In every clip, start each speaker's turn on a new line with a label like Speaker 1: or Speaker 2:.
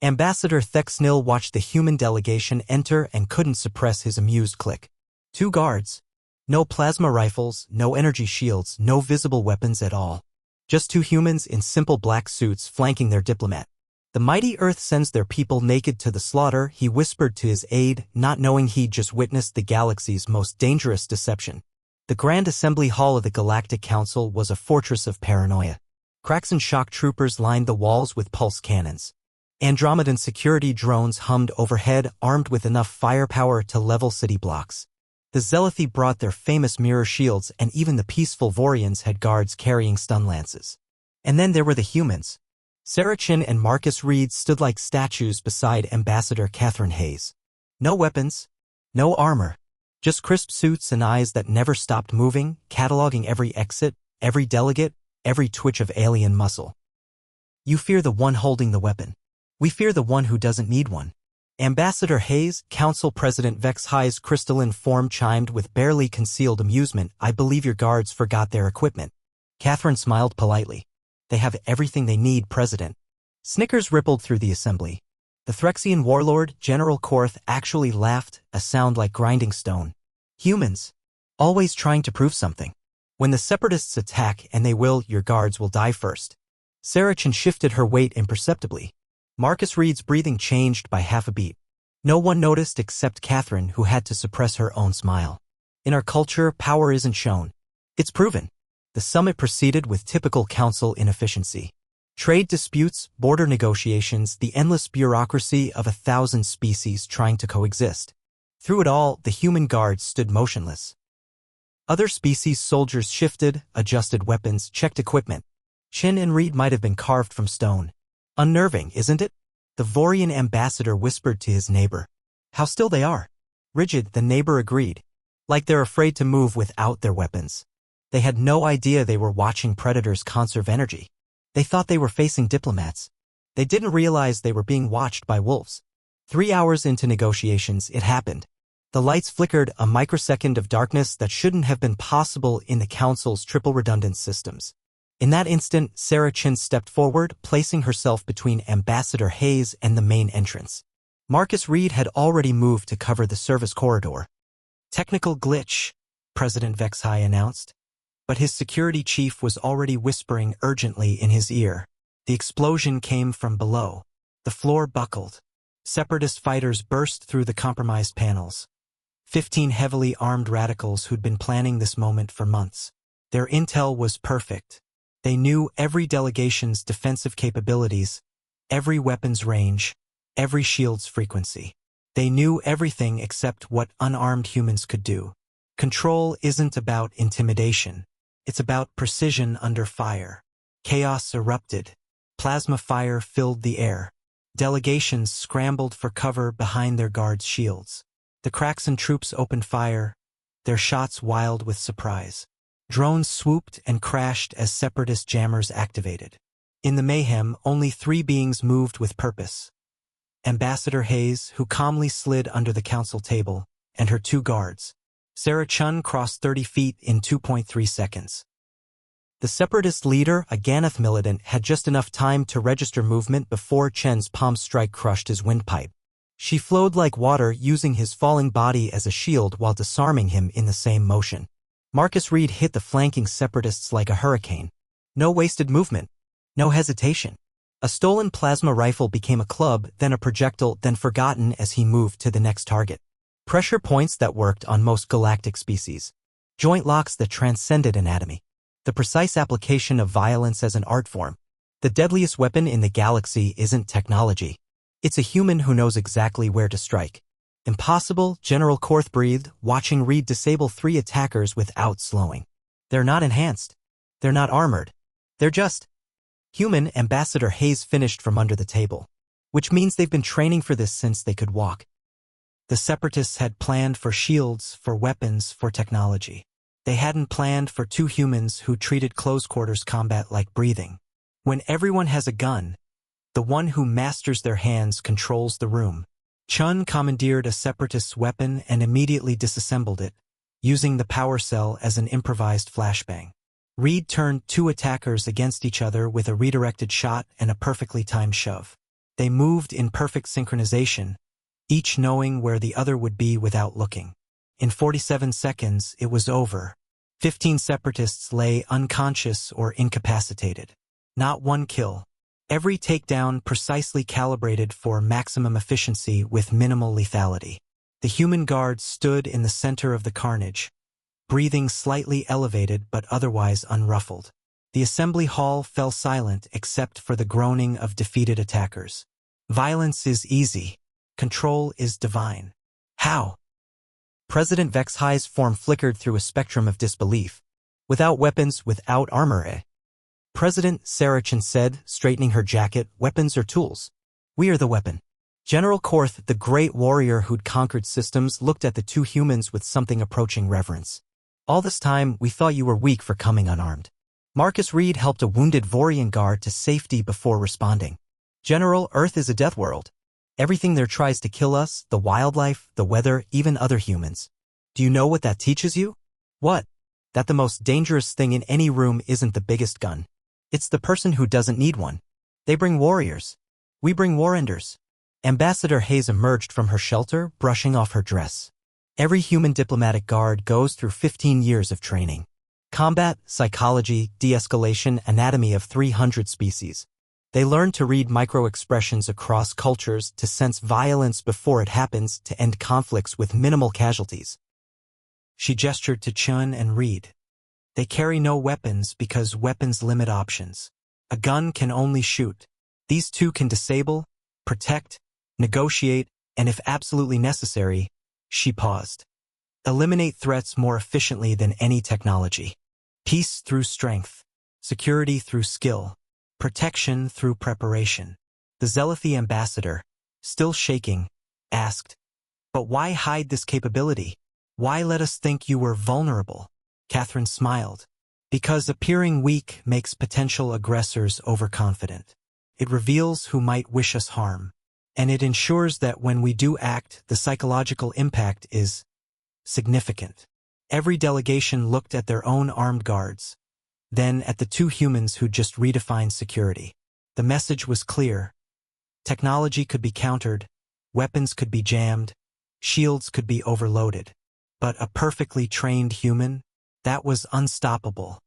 Speaker 1: Ambassador Thexnil watched the human delegation enter and couldn't suppress his amused click. 2 guards. No plasma rifles, no energy shields, no visible weapons at all. Just 2 humans in simple black suits flanking their diplomat. The mighty Earth sends their people naked to the slaughter, he whispered to his aide, not knowing he'd just witnessed the galaxy's most dangerous deception. The Grand Assembly Hall of the Galactic Council was a fortress of paranoia. Cracks and shock troopers lined the walls with pulse cannons. Andromedan security drones hummed overhead, armed with enough firepower to level city blocks. The Zealothi brought their famous mirror shields, and even the peaceful Vorians had guards carrying stun lances. And then there were the humans. Sarah Chin and Marcus Reed stood like statues beside Ambassador Catherine Hayes. No weapons, no armor, just crisp suits and eyes that never stopped moving, cataloging every exit, every delegate, every twitch of alien muscle. You fear the one holding the weapon. We fear the one who doesn't need one. Ambassador Hayes, Council President Vex High's crystalline form chimed with barely concealed amusement. I believe your guards forgot their equipment. Catherine smiled politely. They have everything they need, President. Snickers rippled through the assembly. The Threxian warlord, General Korth, actually laughed, a sound like grinding stone. Humans. Always trying to prove something. When the Separatists attack, and they will, your guards will die first. Saracen shifted her weight imperceptibly. Marcus Reed's breathing changed by half a beat. No one noticed except Catherine, who had to suppress her own smile. In our culture, power isn't shown. It's proven. The summit proceeded with typical council inefficiency. Trade disputes, border negotiations, the endless bureaucracy of 1,000 species trying to coexist. Through it all, the human guards stood motionless. Other species soldiers shifted, adjusted weapons, checked equipment. Chin and Reed might have been carved from stone. Unnerving, isn't it? The Vorian ambassador whispered to his neighbor. How still they are. Rigid, the neighbor agreed. Like they're afraid to move without their weapons. They had no idea they were watching predators conserve energy. They thought they were facing diplomats. They didn't realize they were being watched by wolves. 3 hours into negotiations, it happened. The lights flickered, a microsecond of darkness that shouldn't have been possible in the Council's triple redundant systems. In that instant, Sarah Chin stepped forward, placing herself between Ambassador Hayes and the main entrance. Marcus Reed had already moved to cover the service corridor. Technical glitch, President Vex High announced. But his security chief was already whispering urgently in his ear. The explosion came from below. The floor buckled. Separatist fighters burst through the compromised panels. 15 heavily armed radicals who'd been planning this moment for months. Their intel was perfect. They knew every delegation's defensive capabilities, every weapon's range, every shield's frequency. They knew everything except what unarmed humans could do. Control isn't about intimidation. It's about precision under fire. Chaos erupted. Plasma fire filled the air. Delegations scrambled for cover behind their guards' shields. The Kraxan troops opened fire, their shots wild with surprise. Drones swooped and crashed as separatist jammers activated. In the mayhem, only 3 beings moved with purpose. Ambassador Hayes, who calmly slid under the council table, and her 2 guards. Sarah Chun crossed 30 feet in 2.3 seconds. The separatist leader, a Ganath militant, had just enough time to register movement before Chen's palm strike crushed his windpipe. She flowed like water, using his falling body as a shield while disarming him in the same motion. Marcus Reed hit the flanking separatists like a hurricane. No wasted movement. No hesitation. A stolen plasma rifle became a club, then a projectile, then forgotten as he moved to the next target. Pressure points that worked on most galactic species. Joint locks that transcended anatomy. The precise application of violence as an art form. The deadliest weapon in the galaxy isn't technology. It's a human who knows exactly where to strike. Impossible, General Korth breathed, watching Reed disable 3 attackers without slowing. They're not enhanced. They're not armored. They're just human. Ambassador Hayes finished from under the table. Which means they've been training for this since they could walk. The separatists had planned for shields, for weapons, for technology. They hadn't planned for 2 humans who treated close-quarters combat like breathing. When everyone has a gun, the one who masters their hands controls the room. Chun commandeered a separatist's weapon and immediately disassembled it, using the power cell as an improvised flashbang. Reed turned 2 attackers against each other with a redirected shot and a perfectly timed shove. They moved in perfect synchronization, each knowing where the other would be without looking. In 47 seconds, it was over. 15 separatists lay unconscious or incapacitated. Not one kill. Every takedown precisely calibrated for maximum efficiency with minimal lethality. The human guards stood in the center of the carnage, breathing slightly elevated but otherwise unruffled. The assembly hall fell silent except for the groaning of defeated attackers. Violence is easy. Control is divine. How? President Vexhi's form flickered through a spectrum of disbelief. Without weapons, without armor, eh? President Sarachan said, straightening her jacket, weapons are tools. We are the weapon. General Korth, the great warrior who'd conquered systems, looked at the two humans with something approaching reverence. All this time, we thought you were weak for coming unarmed. Marcus Reed helped a wounded Vorian guard to safety before responding. General, Earth is a death world. Everything there tries to kill us, the wildlife, the weather, even other humans. Do you know what that teaches you? What? That the most dangerous thing in any room isn't the biggest gun. It's the person who doesn't need one. They bring warriors. We bring war-enders. Ambassador Hayes emerged from her shelter, brushing off her dress. Every human diplomatic guard goes through 15 years of training. Combat, psychology, de-escalation, anatomy of 300 species. They learn to read micro-expressions across cultures, to sense violence before it happens, to end conflicts with minimal casualties. She gestured to Chun and Reed. They carry no weapons because weapons limit options. A gun can only shoot. These two can disable, protect, negotiate, and if absolutely necessary, she paused. Eliminate threats more efficiently than any technology. Peace through strength, security through skill, protection through preparation. The Zealothi ambassador, still shaking, asked, "But why hide this capability? Why let us think you were vulnerable?" Catherine smiled. "Because appearing weak makes potential aggressors overconfident. It reveals who might wish us harm. And it ensures that when we do act, the psychological impact is significant." Every delegation looked at their own armed guards, then at the two humans who just redefined security. The message was clear. Technology could be countered, weapons could be jammed, shields could be overloaded. But a perfectly trained human? That was unstoppable.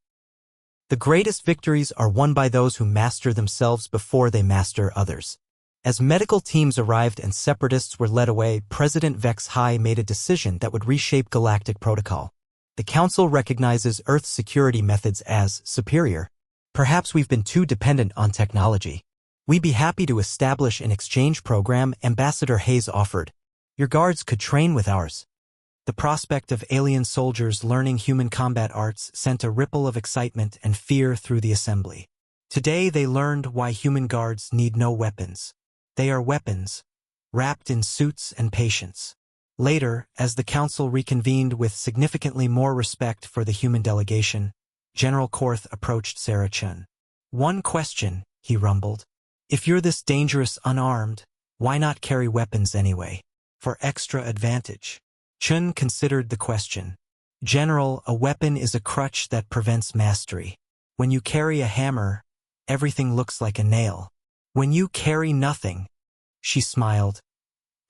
Speaker 1: The greatest victories are won by those who master themselves before they master others. As medical teams arrived and separatists were led away, President Vexhi made a decision that would reshape galactic protocol. The Council recognizes Earth's security methods as superior. Perhaps we've been too dependent on technology. We'd be happy to establish an exchange program, Ambassador Hayes offered. Your guards could train with ours. The prospect of alien soldiers learning human combat arts sent a ripple of excitement and fear through the assembly. Today they learned why human guards need no weapons. They are weapons, wrapped in suits and patience. Later, as the council reconvened with significantly more respect for the human delegation, General Korth approached Sarah Chun. "One question," he rumbled. "If you're this dangerous unarmed, why not carry weapons anyway? For extra advantage." Chun considered the question. "General, a weapon is a crutch that prevents mastery. When you carry a hammer, everything looks like a nail. When you carry nothing," she smiled,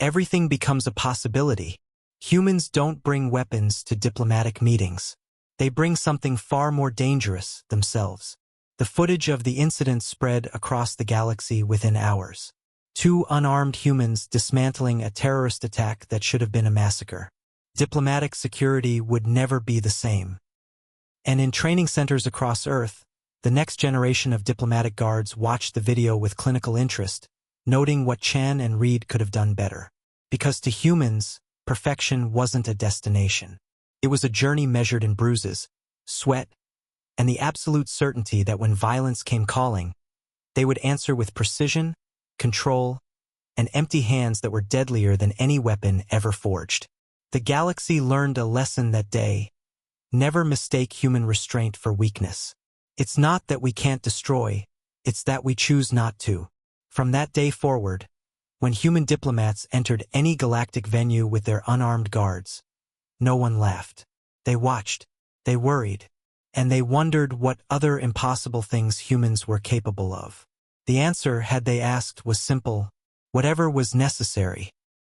Speaker 1: "everything becomes a possibility. Humans don't bring weapons to diplomatic meetings. They bring something far more dangerous, themselves." The footage of the incident spread across the galaxy within hours. Two unarmed humans dismantling a terrorist attack that should have been a massacre. Diplomatic security would never be the same. And in training centers across Earth, the next generation of diplomatic guards watched the video with clinical interest, noting what Chan and Reed could have done better. Because to humans, perfection wasn't a destination. It was a journey measured in bruises, sweat, and the absolute certainty that when violence came calling, they would answer with precision, control, and empty hands that were deadlier than any weapon ever forged. The galaxy learned a lesson that day. Never mistake human restraint for weakness. It's not that we can't destroy, it's that we choose not to. From that day forward, when human diplomats entered any galactic venue with their unarmed guards, no one laughed. They watched, they worried, and they wondered what other impossible things humans were capable of. The answer, had they asked, was simple: whatever was necessary.